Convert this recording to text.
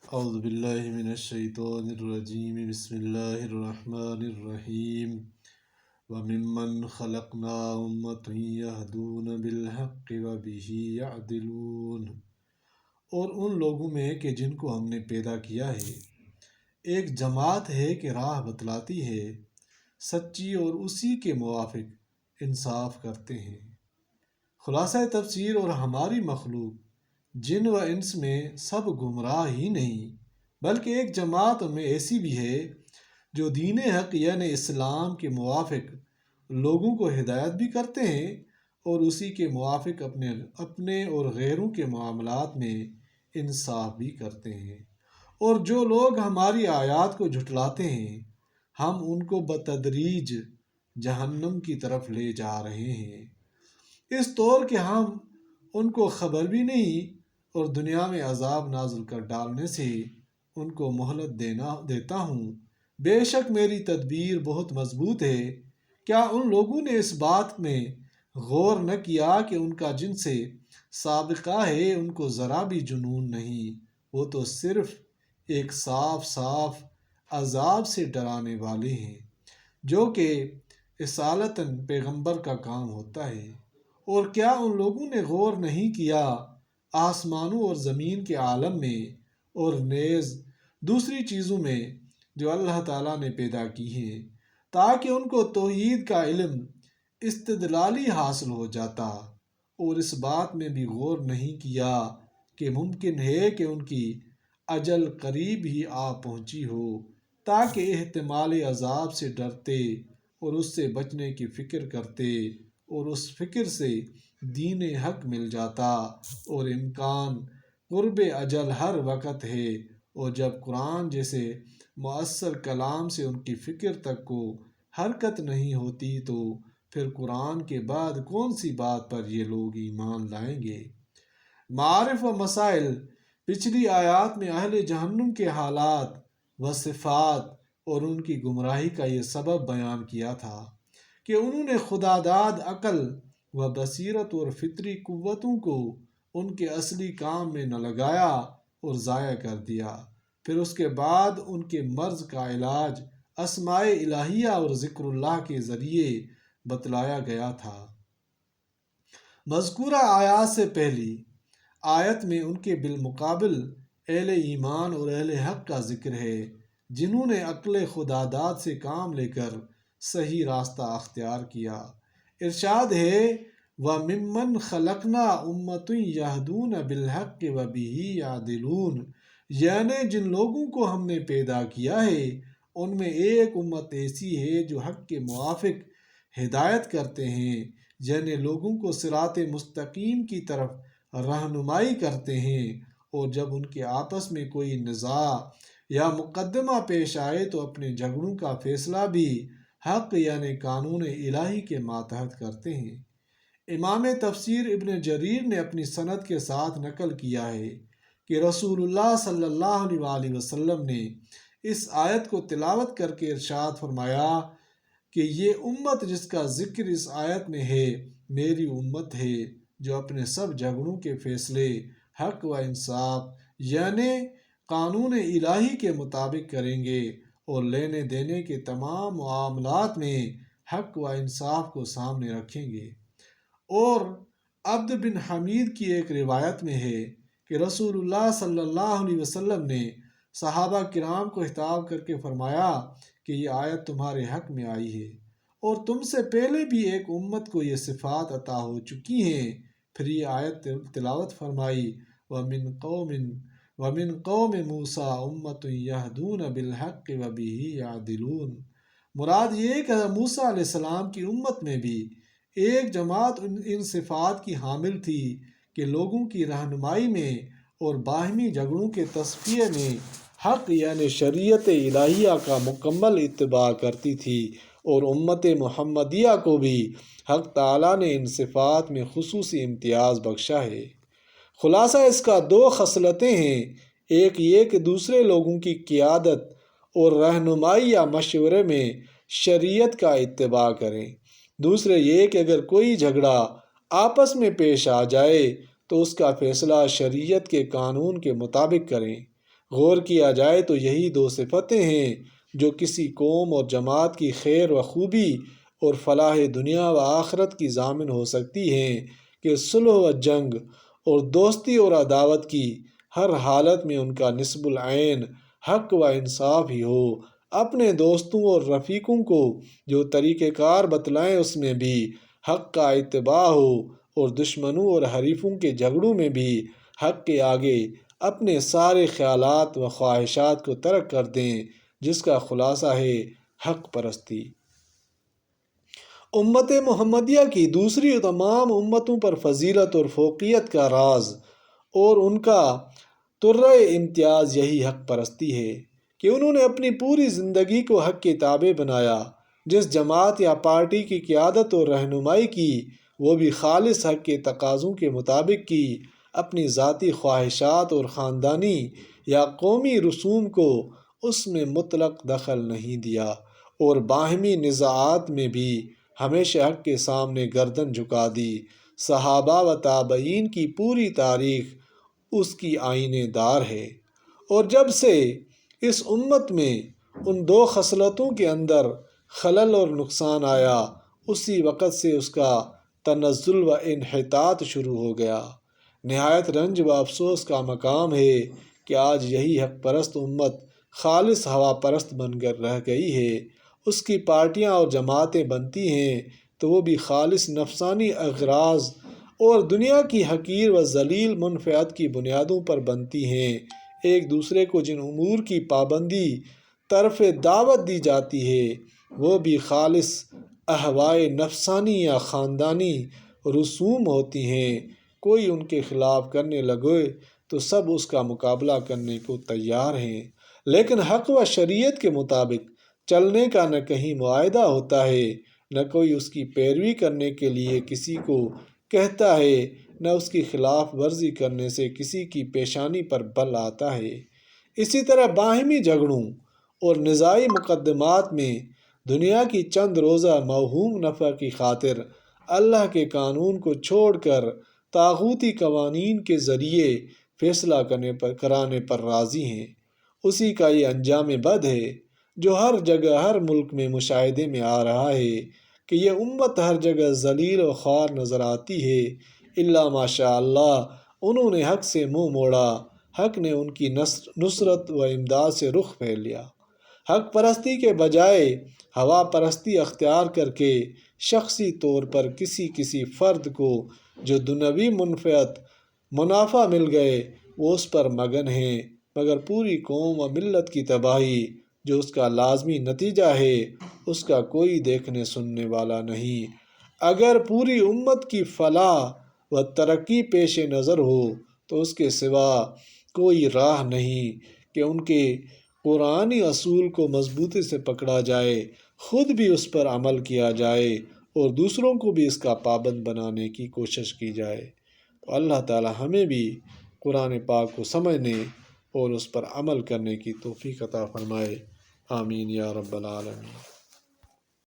اعوذ باللہ من الشیطان الرجیم بسم اللہ الرحمن الرحیم وَمِمَّنْ خَلَقْنَا أُمَّةً يَهْدُونَ بِالْحَقِّ وَبِهِ يَعْدِلُونَ، اور ان لوگوں میں کہ جن کو ہم نے پیدا کیا ہے ایک جماعت ہے کہ راہ بتلاتی ہے سچی اور اسی کے موافق انصاف کرتے ہیں۔ خلاصہ تفسیر: اور ہماری مخلوق جن و انس میں سب گمراہ ہی نہیں بلکہ ایک جماعت میں ایسی بھی ہے جو دین حق یعنی اسلام کے موافق لوگوں کو ہدایت بھی کرتے ہیں اور اسی کے موافق اپنے اور غیروں کے معاملات میں انصاف بھی کرتے ہیں۔ اور جو لوگ ہماری آیات کو جھٹلاتے ہیں ہم ان کو بتدریج جہنم کی طرف لے جا رہے ہیں، اس طور کہ ہم ان کو خبر بھی نہیں اور دنیا میں عذاب نازل کر ڈالنے سے ان کو مہلت دیتا ہوں۔ بے شک میری تدبیر بہت مضبوط ہے۔ کیا ان لوگوں نے اس بات میں غور نہ کیا کہ ان کا جن سے سابقہ ہے ان کو ذرا بھی جنون نہیں، وہ تو صرف ایک صاف عذاب سے ڈرانے والے ہیں جو کہ اصالتاً پیغمبر کا کام ہوتا ہے۔ اور کیا ان لوگوں نے غور نہیں کیا آسمانوں اور زمین کے عالم میں اور نیز دوسری چیزوں میں جو اللہ تعالیٰ نے پیدا کی ہیں تاکہ ان کو توحید کا علم استدلالی حاصل ہو جاتا، اور اس بات میں بھی غور نہیں کیا کہ ممکن ہے کہ ان کی اجل قریب ہی آ پہنچی ہو تاکہ احتمال عذاب سے ڈرتے اور اس سے بچنے کی فکر کرتے اور اس فکر سے دین حق مل جاتا، اور امکان قرب اجل ہر وقت ہے، اور جب قرآن جیسے مؤثر کلام سے ان کی فکر تک کو حرکت نہیں ہوتی تو پھر قرآن کے بعد کون سی بات پر یہ لوگ ایمان لائیں گے؟ معارف و مسائل: پچھلی آیات میں اہل جہنم کے حالات و صفات اور ان کی گمراہی کا یہ سبب بیان کیا تھا کہ انہوں نے خداداد عقل و بصیرت اور فطری قوتوں کو ان کے اصلی کام میں نہ لگایا اور ضائع کر دیا۔ پھر اس کے بعد ان کے مرض کا علاج اسماء الہیہ اور ذکر اللہ کے ذریعے بتلایا گیا تھا۔ مذکورہ آیات سے پہلی آیت میں ان کے بالمقابل اہل ایمان اور اہل حق کا ذکر ہے جنہوں نے عقل خداداد سے کام لے کر صحیح راستہ اختیار کیا۔ ارشاد ہے وَمِمَّنْ خَلَقْنَا أُمَّةً يَهْدُونَ بِالْحَقِّ وَبِهِ يَعْدِلُونَ، یعنی جن لوگوں کو ہم نے پیدا کیا ہے ان میں ایک امت ایسی ہے جو حق کے موافق ہدایت کرتے ہیں، یعنی لوگوں کو صراط مستقیم کی طرف رہنمائی کرتے ہیں، اور جب ان کے آپس میں کوئی نزاع یا مقدمہ پیش آئے تو اپنے جھگڑوں کا فیصلہ بھی حق یعنی قانون الہی کے ماتحت کرتے ہیں۔ امام تفسیر ابن جریر نے اپنی سند کے ساتھ نقل کیا ہے کہ رسول اللہ صلی اللہ علیہ وسلم نے اس آیت کو تلاوت کر کے ارشاد فرمایا کہ یہ امت جس کا ذکر اس آیت میں ہے میری امت ہے جو اپنے سب جھگڑوں کے فیصلے حق و انصاف یعنی قانون الہی کے مطابق کریں گے اور لینے دینے کے تمام معاملات میں حق و انصاف کو سامنے رکھیں گے۔ اور عبد بن حمید کی ایک روایت میں ہے کہ رسول اللہ صلی اللہ علیہ وسلم نے صحابہ کرام کو خطاب کر کے فرمایا کہ یہ آیت تمہارے حق میں آئی ہے اور تم سے پہلے بھی ایک امت کو یہ صفات عطا ہو چکی ہیں۔ پھر یہ آیت تلاوت فرمائی وَمِن قَوْمِ مُوسَىٰ أُمَّةٌ يَهْدُونَ بِالْحَقِّ وَبِهِ يَعْدِلُونَ، مراد یہ کہ موسیٰ علیہ السلام کی امت میں بھی ایک جماعت ان صفات کی حامل تھی کہ لوگوں کی رہنمائی میں اور باہمی جھگڑوں کے تصفیے میں حق یعنی شریعت الہیہ کا مکمل اتباع کرتی تھی، اور امت محمدیہ کو بھی حق تعالیٰ نے ان صفات میں خصوصی امتیاز بخشا ہے۔ خلاصہ اس کا دو خصلتیں ہیں، ایک یہ کہ دوسرے لوگوں کی قیادت اور رہنمائی یا مشورے میں شریعت کا اتباع کریں، دوسرے یہ کہ اگر کوئی جھگڑا آپس میں پیش آ جائے تو اس کا فیصلہ شریعت کے قانون کے مطابق کریں۔ غور کیا جائے تو یہی دو صفتیں ہیں جو کسی قوم اور جماعت کی خیر و خوبی اور فلاح دنیا و آخرت کی ضامن ہو سکتی ہیں کہ صلح و جنگ اور دوستی اور عداوت کی ہر حالت میں ان کا نصب العین حق و انصاف ہی ہو۔ اپنے دوستوں اور رفیقوں کو جو طریقہ کار بتلائیں اس میں بھی حق کا اتباع ہو، اور دشمنوں اور حریفوں کے جھگڑوں میں بھی حق کے آگے اپنے سارے خیالات و خواہشات کو ترک کر دیں، جس کا خلاصہ ہے حق پرستی۔ امت محمدیہ کی دوسری تمام امتوں پر فضیلت اور فوقیت کا راز اور ان کا ترہ امتیاز یہی حق پرستی ہے کہ انہوں نے اپنی پوری زندگی کو حق کے تابع بنایا۔ جس جماعت یا پارٹی کی قیادت اور رہنمائی کی، وہ بھی خالص حق کے تقاضوں کے مطابق کی، اپنی ذاتی خواہشات اور خاندانی یا قومی رسوم کو اس میں مطلق دخل نہیں دیا، اور باہمی نزاعات میں بھی ہمیشہ حق کے سامنے گردن جھکا دی۔ صحابہ و تابعین کی پوری تاریخ اس کی آئینے دار ہے، اور جب سے اس امت میں ان دو خصلتوں کے اندر خلل اور نقصان آیا، اسی وقت سے اس کا تنزل و انحطاط شروع ہو گیا۔ نہایت رنج و افسوس کا مقام ہے کہ آج یہی حق پرست امت خالص ہوا پرست بن کر رہ گئی ہے۔ اس کی پارٹیاں اور جماعتیں بنتی ہیں تو وہ بھی خالص نفسانی اغراض اور دنیا کی حقیر و ذلیل منفعت کی بنیادوں پر بنتی ہیں۔ ایک دوسرے کو جن امور کی پابندی طرف دعوت دی جاتی ہے، وہ بھی خالص اہوائے نفسانی یا خاندانی رسوم ہوتی ہیں۔ کوئی ان کے خلاف کرنے لگے تو سب اس کا مقابلہ کرنے کو تیار ہیں، لیکن حق و شریعت کے مطابق چلنے کا نہ کہیں معاہدہ ہوتا ہے، نہ کوئی اس کی پیروی کرنے کے لیے کسی کو کہتا ہے، نہ اس کی خلاف ورزی کرنے سے کسی کی پیشانی پر بل آتا ہے۔ اسی طرح باہمی جھگڑوں اور نزاعی مقدمات میں دنیا کی چند روزہ موہوم نفع کی خاطر اللہ کے قانون کو چھوڑ کر طاغوتی قوانین کے ذریعے فیصلہ کرانے پر راضی ہیں۔ اسی کا یہ انجام بد ہے جو ہر جگہ ہر ملک میں مشاہدے میں آ رہا ہے کہ یہ امت ہر جگہ ذلیل و خوار نظر آتی ہے، الا ماشاء اللہ انہوں نے حق سے منہ موڑا، حق نے ان کی نصرت و امداد سے رخ پھیر لیا۔ حق پرستی کے بجائے ہوا پرستی اختیار کر کے شخصی طور پر کسی فرد کو جو دنیوی منافع مل گئے وہ اس پر مگن ہیں، مگر پوری قوم و ملت کی تباہی جو اس کا لازمی نتیجہ ہے، اس کا کوئی دیکھنے سننے والا نہیں۔ اگر پوری امت کی فلاح و ترقی پیش نظر ہو تو اس کے سوا کوئی راہ نہیں کہ ان کے قرآنی اصول کو مضبوطی سے پکڑا جائے، خود بھی اس پر عمل کیا جائے اور دوسروں کو بھی اس کا پابند بنانے کی کوشش کی جائے۔ تو اللہ تعالی ہمیں بھی قرآن پاک کو سمجھنے اور اس پر عمل کرنے کی توفیق عطا فرمائے۔ آمین یا رب العالمین۔